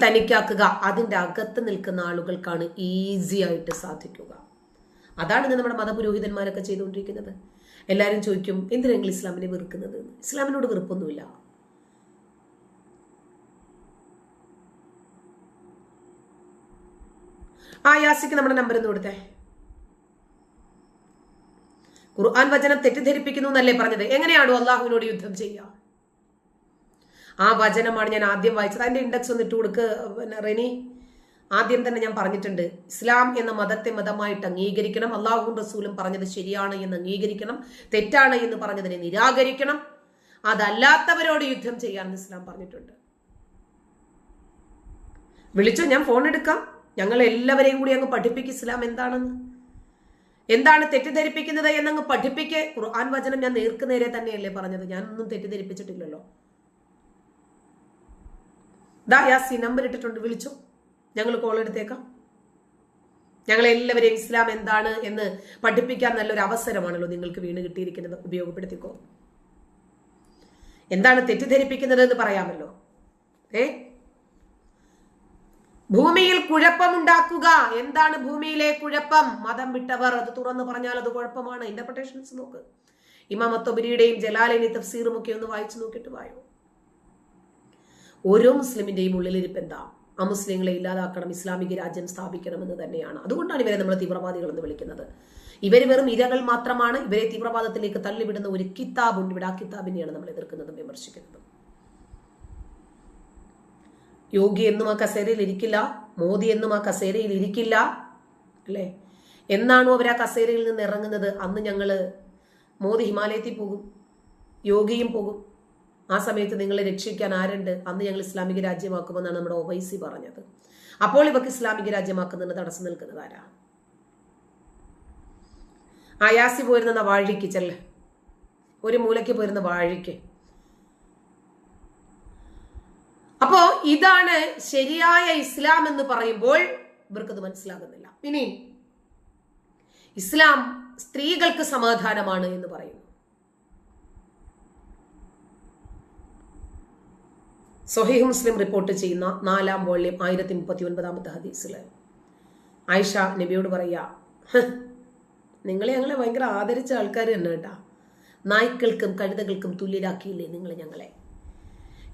തനിക്കാക്കുക അതിൻ്റെ അകത്ത് നിൽക്കുന്ന ആളുകൾക്കാണ് ഈസി ആയിട്ട് സാധിക്കുക. അതാണ് നമ്മുടെ മതപുരോഹിതന്മാരൊക്കെ ചെയ്തുകൊണ്ടിരിക്കുന്നത്. എല്ലാവരും ചോദിക്കും, എന്തിനാണ് ഇസ്ലാമിനെ വെറുക്കുന്നത്? ഇസ്ലാമിനോട് വെറുപ്പൊന്നുമില്ല. യാസിക്ക് നമ്മുടെ നമ്പർ ഒന്ന് കൊടുത്തേ. ഖുർആൻ വചനം തെറ്റിദ്ധരിപ്പിക്കുന്നു എന്നല്ലേ പറഞ്ഞത്? എങ്ങനെയാണോ അള്ളാഹുവിനോട് യുദ്ധം ചെയ്യുക? ആ വചനമാണ് ഞാൻ ആദ്യം വായിച്ചത്. അതിന്റെ ഇൻഡെക്സ് ഒന്ന് ഇട്ട് കൊടുക്ക് റെനി. ആദ്യം തന്നെ ഞാൻ പറഞ്ഞിട്ടുണ്ട്, ഇസ്ലാം എന്ന മതത്തെ മതമായിട്ട് അംഗീകരിക്കണം. അള്ളാഹുവും റസൂലും പറഞ്ഞത് ശരിയാണ് എന്ന് അംഗീകരിക്കണം. തെറ്റാണ് എന്ന് പറഞ്ഞതിനെ നിരാകരിക്കണം. അതല്ലാത്തവരോട് യുദ്ധം ചെയ്യാമെന്ന് ഇസ്ലാം പറഞ്ഞിട്ടുണ്ട്. വിളിച്ചോ, ഞാൻ ഫോൺ എടുക്കാം. ഞങ്ങൾ എല്ലാവരെയും കൂടി അങ്ങ് പഠിപ്പിക്കും ഇസ്ലാം എന്താണെന്ന്, എന്താണ് തെറ്റിദ്ധരിപ്പിക്കുന്നത് എന്നങ്ങ് പഠിപ്പിക്ക്. ഖുർആൻ വചനം ഞാൻ നേരെ തന്നെയല്ലേ പറഞ്ഞത്, ഞാനൊന്നും തെറ്റിദ്ധരിപ്പിച്ചിട്ടില്ലല്ലോ. യാസി നമ്പർ ഇട്ടിട്ടുണ്ട്, വിളിച്ചോ, ഞങ്ങൾ കോൾ എടുത്തേക്കാം. ഞങ്ങളെല്ലാവരെയും ഇസ്ലാം എന്താണ് എന്ന് പഠിപ്പിക്കാൻ നല്ലൊരു അവസരമാണല്ലോ നിങ്ങൾക്ക് വീണ് കിട്ടിയിരിക്കുന്നത്. ഉപയോഗപ്പെടുത്തിക്കോ. എന്താണ് തെറ്റിദ്ധരിപ്പിക്കുന്നത് എന്ന് പറയാമല്ലോ. ഭൂമിയിൽ കുഴപ്പമുണ്ടാക്കുക. എന്താണ് ഭൂമിയിലെ കുഴപ്പം? മതം വിട്ടവർ. അത് തുറന്നു പറഞ്ഞാൽ അത് കുഴപ്പമാണ്. ഇന്റർപ്രിട്ടേഷൻസ് നോക്ക്. ഇമാം അത്തൊബരിയുടെയും ജലാലിനി തഫ്സീറും ഒക്കെ ഒന്ന് വായിച്ചു നോക്കിയിട്ട് വായോ. ഓരോ മുസ്ലിമിന്റെയും ഉള്ളിലിരിപ്പ് എന്താ? അമുസ്ലിങ്ങളെ ഇല്ലാതാക്കണം, ഇസ്ലാമിക രാജ്യം സ്ഥാപിക്കണം എന്ന് തന്നെയാണ്. അതുകൊണ്ടാണ് ഇവരെ നമ്മൾ തീവ്രവാദികൾ എന്ന് വിളിക്കുന്നത്. ഇവർ വെറും ഇരകൾ മാത്രമാണ്. ഇവരെ തീവ്രവാദത്തിലേക്ക് തള്ളിവിടുന്ന ഒരു കിതാബുണ്ട്. ഇവിടെ ആ കിതാബിനെയാണ് നമ്മൾ എതിർക്കുന്നതും വിമർശിക്കുന്നതും. യോഗി എന്നും ആ കസേരയിൽ ഇരിക്കില്ല, മോദി എന്നും ആ കസേരയിൽ ഇരിക്കില്ല, അല്ലേ? എന്നാണോ അവർ ആ കസേരയിൽ നിന്ന് ഇറങ്ങുന്നത്, അന്ന് ഞങ്ങള് മോദി ഹിമാലയത്തിൽ പോകും, യോഗിയും പോകും. ആ സമയത്ത് നിങ്ങളെ രക്ഷിക്കാൻ ആരുണ്ട്? അന്ന് ഞങ്ങൾ ഇസ്ലാമിക രാജ്യമാക്കുമെന്നാണ് നമ്മുടെ ഒവൈസി പറഞ്ഞത്. അപ്പോൾ ഇവർക്ക് ഇസ്ലാമിക രാജ്യമാക്കുന്നതിന് തടസ്സം നിൽക്കുന്നത് ആരാ? ആയാസി പോയിരുന്ന വാഴിക്ക് ചെല്ല, ഒരു മൂലയ്ക്ക് പോയിരുന്ന വാഴിക്ക്. അപ്പോ ഇതാണ് ശരിയായ ഇസ്ലാം എന്ന് പറയുമ്പോൾ ഇവർക്കത് മനസ്സിലാകുന്നില്ല. ഇനി ഇസ്ലാം സ്ത്രീകൾക്ക് സമാധാനമാണ് എന്ന് പറയുന്നു. സ്വഹീഹ് മുസ്ലിം റിപ്പോർട്ട് ചെയ്യുന്ന 4-ാം വോള്യം 1039 ഹദീസില് ആയിഷ നബിയോട് പറയാ, ഞങ്ങളെ ഭയങ്കര ആദരിച്ച ആൾക്കാർ തന്നെ കേട്ടാ, നായ്ക്കൾക്കും കഴുതകൾക്കും തുല്യരാക്കിയില്ലേ നിങ്ങൾ ഞങ്ങളെ.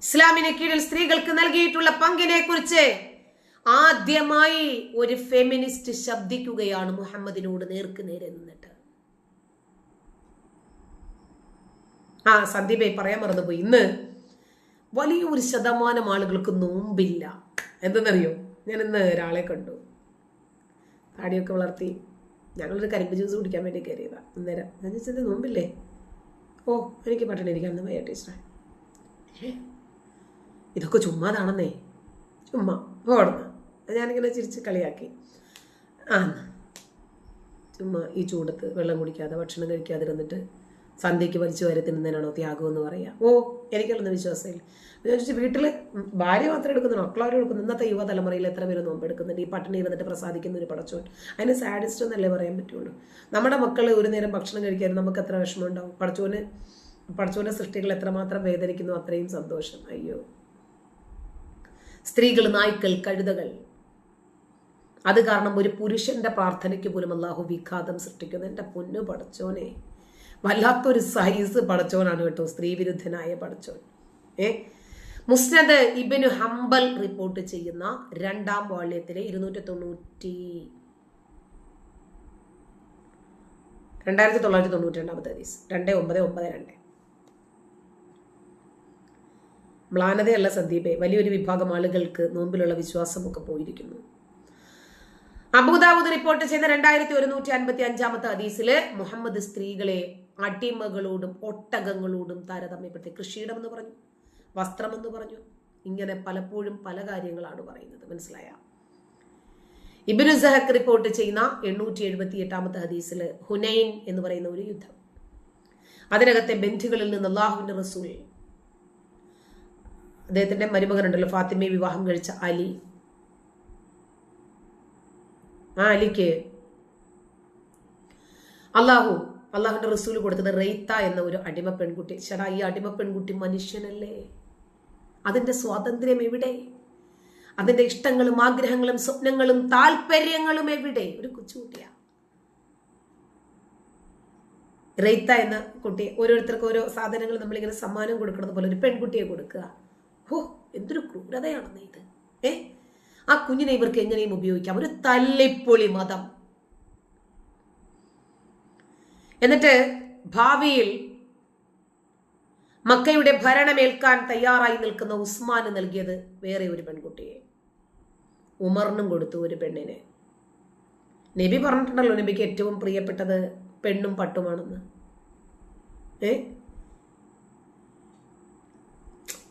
ഇസ്ലാമിന് കീഴിൽ സ്ത്രീകൾക്ക് നൽകിയിട്ടുള്ള പങ്കിനെ കുറിച്ച് ആദ്യമായി ഒരു ഫെമിനിസ്റ്റ് ശബ്ദിക്കുകയാണ് മുഹമ്മദിനോട് നേർക്ക് നേരെ നിന്നിട്ട്. സന്ദീപേ പറയാൻ മറന്നുപോയി, ഇന്ന് വലിയൊരു ശതമാനം ആളുകൾക്ക് നോമ്പില്ല. എന്തെന്നറിയോ? ഞാൻ ഇന്ന് ഒരാളെ കണ്ടു, താടിയൊക്കെ വളർത്തി. ഞങ്ങളൊരു കരിമ്പ് ജ്യൂസ് കുടിക്കാൻ വേണ്ടി കയറിയതാ. അന്നേരം ഞാൻ ചോദിച്ചത്, നോമ്പില്ലേ? ഓ, എനിക്ക് പട്ടണി ഇരിക്കാൻ വയ്യ ടീച്ചറെ. ഇതൊക്കെ ചുമ്മാതാണെന്നേ, ചുമ്മാ ഓടുന്നു. ഞാനിങ്ങനെ ചിരിച്ച് കളിയാക്കി. ചുമ്മാ ഈ ചൂടത്ത് വെള്ളം കുടിക്കാതെ ഭക്ഷണം കഴിക്കാതിരുന്നിട്ട് സന്ധ്യയ്ക്ക് വലിച്ചു വരെ തിന്നുന്നതിനാണോ ത്യാഗം എന്ന് പറയാം? ഓ, എനിക്കുള്ളൊന്നും വിശ്വാസമില്ല. ഞാൻ ചോദിച്ചു, വീട്ടിൽ ഭാര്യ മാത്രമേ എടുക്കുന്നുള്ളൂ, മക്കളവരും എടുക്കുന്നു. ഇന്നത്തെ യുവതലമുറയിൽ എത്ര പേര് നോമ്പ് എടുക്കുന്നുണ്ട്? ഈ പട്ടിണി ഇരുന്നിട്ട് പ്രസാദിക്കുന്ന ഒരു പടച്ചോൻ. അതിന് സാഡിസ്റ്റ് എന്നല്ലേ പറയാൻ പറ്റുള്ളൂ. നമ്മുടെ മക്കൾ ഒരു നേരം ഭക്ഷണം കഴിക്കാനും നമുക്ക് എത്ര വിഷമം ഉണ്ടാവും. പടച്ചോന്റെ സൃഷ്ടികൾ എത്രമാത്രം വേദനിക്കുന്നു അത്രയും സന്തോഷം. അയ്യോ, സ്ത്രീകൾ, നായ്ക്കൾ, കഴുതകൾ. അത് കാരണം ഒരു പുരുഷന്റെ പ്രാർത്ഥനയ്ക്ക് പോലും അല്ലാഹു വിഘാതം സൃഷ്ടിക്കുന്നു. എൻ്റെ പൊന്നു പടച്ചോനെ, വല്ലാത്തൊരു സൈസ് പടച്ചോനാണ് കേട്ടോ, സ്ത്രീ വിരുദ്ധനായ പടച്ചോൻ. മുസ്നദ് ഇബ്നു ഹംബൽ റിപ്പോർട്ട് ചെയ്യുന്ന 2-ാം വാള്യത്തിലെ 2992 ഹദീസ് 2992. മ്ലാനതയല്ല സന്ദീപേ, വലിയൊരു വിഭാഗം ആളുകൾക്ക് നോമ്പിലുള്ള വിശ്വാസമൊക്കെ പോയിരിക്കുന്നു. അബൂദാവൂദ് റിപ്പോർട്ട് ചെയ്യുന്ന 2155 ഹദീസില് മുഹമ്മദ് സ്ത്രീകളെ അടിമകളോടും ഒട്ടകങ്ങളോടും താരതമ്യപ്പെടുത്തി. കൃഷിയിടം എന്ന് പറഞ്ഞു, വസ്ത്രമെന്ന് പറഞ്ഞു, ഇങ്ങനെ പലപ്പോഴും പല കാര്യങ്ങളാണ് പറയുന്നത്. മനസ്സിലായ? ഇബ്നു സഹക് റിപ്പോർട്ട് ചെയ്യുന്ന 878 ഹദീസില് ഹുനൈൻ എന്ന് പറയുന്ന ഒരു യുദ്ധം, അതിനകത്തെ ബന്ധുക്കളിൽ നിന്ന് അല്ലാഹുവിന്റെ റസൂൽ, അദ്ദേഹത്തിന്റെ മരുമകനുണ്ടല്ലോ ഫാത്തിമയെ വിവാഹം കഴിച്ച അലി, ആ അലിക്ക് അള്ളാഹുവിന്റെ റസൂൽ കൊടുത്തത് റെയ്ത്ത എന്ന ഒരു അടിമ പെൺകുട്ടി. ഈ അടിമ പെൺകുട്ടി മനുഷ്യനല്ലേ? അതിന്റെ സ്വാതന്ത്ര്യം എവിടെ? അതിന്റെ ഇഷ്ടങ്ങളും ആഗ്രഹങ്ങളും സ്വപ്നങ്ങളും താല്പര്യങ്ങളും എവിടെ? ഒരു കൊച്ചുകുട്ടിയാ. റെയ്ത്ത എന്ന കുട്ടി, ഓരോരുത്തർക്ക് ഓരോ സാധനങ്ങൾ നമ്മളിങ്ങനെ സമ്മാനം കൊടുക്കുന്നത് പോലെ ഒരു പെൺകുട്ടിയെ കൊടുക്കുക. ഓ, എന്തൊരു ക്രൂരതയാണെന്ന് ഇത്. ആ കുഞ്ഞിനെ ഇവർക്ക് എങ്ങനെയും ഉപയോഗിക്കാം. ഒരു തല്ലിപ്പൊളി മതം. എന്നിട്ട് ഭാവിയിൽ മക്കയുടെ ഭരണമേൽക്കാൻ തയ്യാറായി നിൽക്കുന്ന ഉസ്മാന് നൽകിയത് വേറെ ഒരു പെൺകുട്ടിയെ, ഉമറിനും കൊടുത്തു ഒരു പെണ്ണിനെ. നബി പറഞ്ഞിട്ടുണ്ടല്ലോ നബിക്ക് ഏറ്റവും പ്രിയപ്പെട്ടത് പെണ്ണും പട്ടുമാണെന്ന്.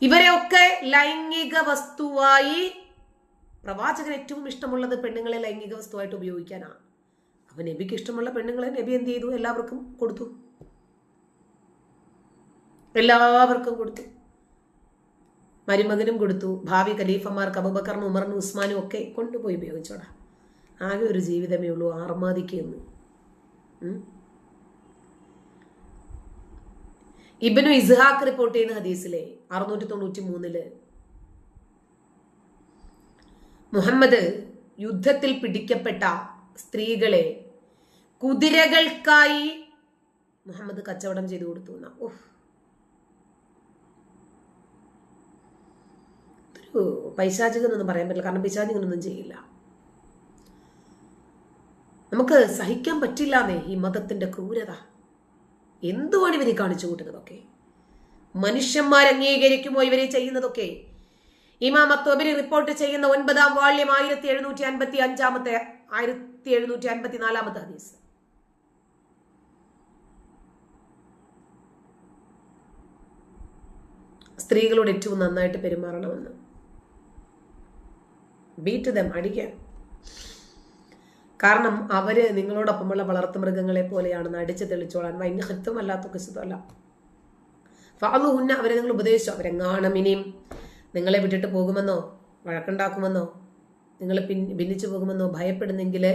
ഇവരെയൊക്കെ ലൈംഗിക വസ്തുവായി പ്രവാചകൻ ഏറ്റവും ഇഷ്ടമുള്ളത് പെണ്ണുങ്ങളെ ലൈംഗിക വസ്തുവായിട്ട് ഉപയോഗിക്കാനാണ്. അപ്പൊ നബിക്ക് ഇഷ്ടമുള്ള പെണ്ണുങ്ങളെ നബി എന്ത് ചെയ്തു? എല്ലാവർക്കും കൊടുത്തു. എല്ലാവർക്കും കൊടുത്തു. മരുമകനും കൊടുത്തു. ഭാവി ഖലീഫമാർക്ക് അബൂബക്കറിനും ഉമറിനും ഉസ്മാനും ഒക്കെ കൊണ്ടുപോയി ഉപയോഗിച്ചോടാ. ആകെ ഒരു ജീവിതമേ ഉള്ളൂ, ആർമാദിക്കുന്നു. ഇബ്നു ഇസ്ഹാഖ് റിപ്പോർട്ട് ചെയ്യുന്ന ഹദീസിലെ 693 മുഹമ്മദ് യുദ്ധത്തിൽ പിടിക്കപ്പെട്ട സ്ത്രീകളെ കുതിരകൾക്കായി മുഹമ്മദ് കച്ചവടം ചെയ്തു കൊടുത്തു. ഒരു പൈശാചികനൊന്നും പറയാൻ പറ്റില്ല, കാരണം പിശാചികനൊന്നും ചെയ്യില്ല. നമുക്ക് സഹിക്കാൻ പറ്റില്ലാന്നേ ഈ മതത്തിന്റെ ക്രൂരത. എന്തുവാണ് ഇവരെ കാണിച്ചു കൂട്ടുന്നതൊക്കെ? മനുഷ്യന്മാർ അംഗീകരിക്കുമോ ഇവരെ ചെയ്യുന്നതൊക്കെ? ഇമാം അത്വബരി റിപ്പോർട്ട് ചെയ്യുന്ന 9-ാം വാള്യം 1754 ഹദീസ്. സ്ത്രീകളോട് ഏറ്റവും നന്നായിട്ട് പെരുമാറണമെന്ന്. ബീറ്റ് ദം, അടിക്കാൻ. കാരണം അവര് നിങ്ങളോടൊപ്പമുള്ള വളർത്തു മൃഗങ്ങളെ പോലെയാണെന്ന് അടിച്ചു തെളിച്ചോളാൻ. വൈന്യഹത്വമല്ലാത്ത കുശുദ്ധമല്ല. ഫഅലുഹുന്ന, അവരെ നിങ്ങൾ ഉപദേശിച്ചോ. അവരെങ്ങാണം ഇനിയും നിങ്ങളെ വിട്ടിട്ട് പോകുമെന്നോ വഴക്കുണ്ടാക്കുമെന്നോ നിങ്ങൾ ഭിന്നിച്ചു പോകുമെന്നോ ഭയപ്പെടുന്നെങ്കിൽ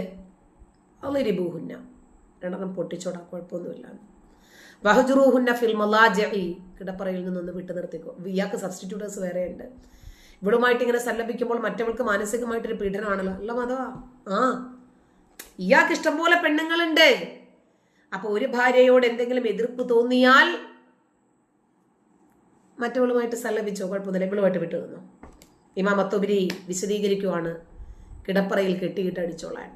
അളിരിബൂഹുന്ന, 2 പൊട്ടിച്ചോടാ, കുഴപ്പമൊന്നുമില്ല. വഹജുറൂഹുന്ന ഫിൽ മലാജിഇ, കിടപ്പറയിൽ നിന്നൊന്ന് വിട്ടു നിർത്തിക്കോ. ഇയാൾക്ക് സബ്സ്റ്റിറ്റ്യൂട്ടേഴ്സ് വേറെ ഉണ്ട്. ഇവളുമായിട്ട് ഇങ്ങനെ സല്ലപിക്കുമ്പോൾ മറ്റവൾക്ക് മാനസികമായിട്ടൊരു പീഡനമാണല്ലോ. അല്ല മതവാ. ഇയാൾക്ക് ഇഷ്ടംപോലെ പെണ്ണുങ്ങളുണ്ട്. അപ്പൊ ഒരു ഭാര്യയോട് എന്തെങ്കിലും എതിർപ്പ് തോന്നിയാൽ മറ്റവളുമായിട്ട് സല്ലപിച്ചോ, കുഴപ്പമൊന്നുമില്ല, ഇവളുമായിട്ട് വിട്ടു നിന്നോ. ഇമാം അത്വബരി വിശദീകരിക്കുവാണ് കിടപ്പറയിൽ കെട്ടിയിട്ട് അടിച്ചോളാൻ.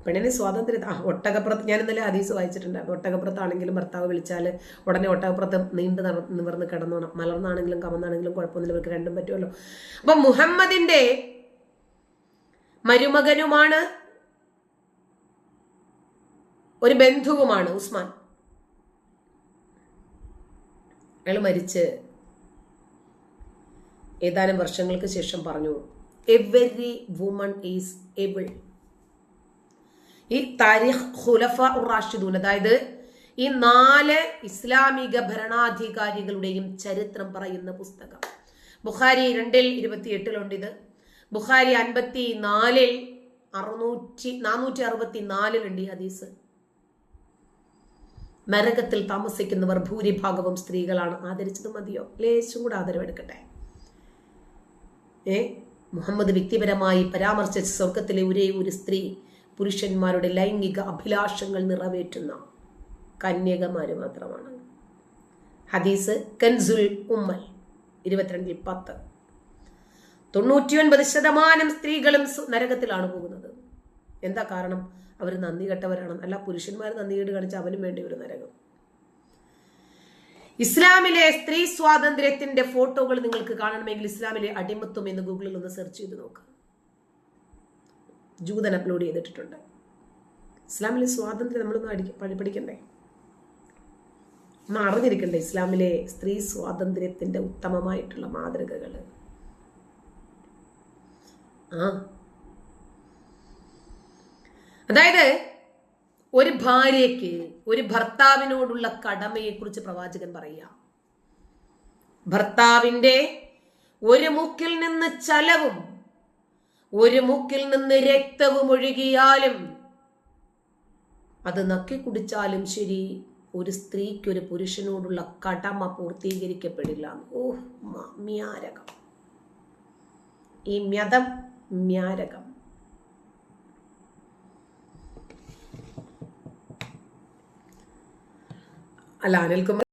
പെണ്ണിന് സ്വാതന്ത്ര്യം. ഒട്ടകപ്പുറത്ത്, ഞാൻ ഇന്നലെ ഹദീസ് വായിച്ചിട്ടുണ്ടായിരുന്നു. ഒട്ടകപ്പുറത്താണെങ്കിലും ഭർത്താവ് വിളിച്ചാൽ ഉടനെ ഒട്ടകപ്പുറത്ത് നീണ്ടു നിവർന്ന് കിടന്നോണം. മലർന്നാണെങ്കിലും കമന്നാണെങ്കിലും കുഴപ്പമൊന്നുമില്ല, ഇവർക്ക് രണ്ടും പറ്റുമല്ലോ. അപ്പൊ മുഹമ്മദിന്റെ മരുമകനുമാണ്, ഒരു ബന്ധുവുമാണ് ഉസ്മാൻ. അയാൾ മരിച്ച് ഏതാനും വർഷങ്ങൾക്ക് ശേഷം പറഞ്ഞു, എവരി വുമൺ ഈസ് എബിൾ. ഈ താരിഖ് ഖുലഫ റാഷിദൂൻ, അതായത് ഈ 4 ഇസ്ലാമിക ഭരണാധികാരികളുടെയും ചരിത്രം പറയുന്ന പുസ്തകം. ബുഖാരി 2:28 ഇത്. ബുഖാരി 54 464 ഈ ഹദീസ്. നരകത്തിൽ താമസിക്കുന്നവർ ഭൂരിഭാഗവും സ്ത്രീകളാണ്. ആദരിച്ചത് മതിയോ? ലേശം കൂടെ ആദരവെടുക്കട്ടെ. മുഹമ്മദ് വ്യക്തിപരമായി പരാമർശിച്ച സ്വർഗത്തിലെ ഒരേ ഒരു സ്ത്രീ പുരുഷന്മാരുടെ ലൈംഗിക അഭിലാഷങ്ങൾ നിറവേറ്റുന്ന കന്യകമാര് മാത്രമാണ്. ഹദീസ് കൻസുൽ ഉമ്മൽ 22:10. 99% സ്ത്രീകളും നരകത്തിലാണ് പോകുന്നത്. എന്താ കാരണം? അവർ നന്ദി കെട്ടവരാണ്. അല്ല, പുരുഷന്മാർ നന്ദികേട് കാണിച്ച അവനും വേണ്ടി ഒരു നരകം. ഇസ്ലാമിലെ സ്ത്രീ സ്വാതന്ത്ര്യത്തിന്റെ ഫോട്ടോകൾ നിങ്ങൾക്ക് കാണണമെങ്കിൽ ഇസ്ലാമിലെ അടിമത്വം എന്ന് ഗൂഗിളിൽ ഒന്ന് സെർച്ച് ചെയ്ത് നോക്കുക. ജൂതൻ അപ്ലോഡ് ചെയ്തിട്ടുണ്ട്. ഇസ്ലാമിലെ സ്വാതന്ത്ര്യം നമ്മളൊന്ന് പഠിക്കണ്ടേ, നമ്മൾ അറിഞ്ഞിരിക്കണ്ടേ ഇസ്ലാമിലെ സ്ത്രീ സ്വാതന്ത്ര്യത്തിന്റെ ഉത്തമമായിട്ടുള്ള മാതൃകകൾ. അതായത് ഒരു ഭാര്യയ്ക്ക് ഒരു ഭർത്താവിനോടുള്ള കടമയെ കുറിച്ച് പ്രവാചകൻ പറയുക. ഭർത്താവിന്റെ ഒരു മൂക്കിൽ നിന്ന് ചലവും ഒരു മൂക്കിൽ നിന്ന് രക്തവും ഒഴുകിയാലും അത് നക്കി കുടിച്ചാലും ശരി, ഒരു സ്ത്രീക്ക് ഒരു പുരുഷനോടുള്ള കടമ പൂർത്തീകരിക്കപ്പെടില്ല. മാരകം. ഈ മ്യതം മ്യാരകം. അല്ല, അനിൽകുമാർ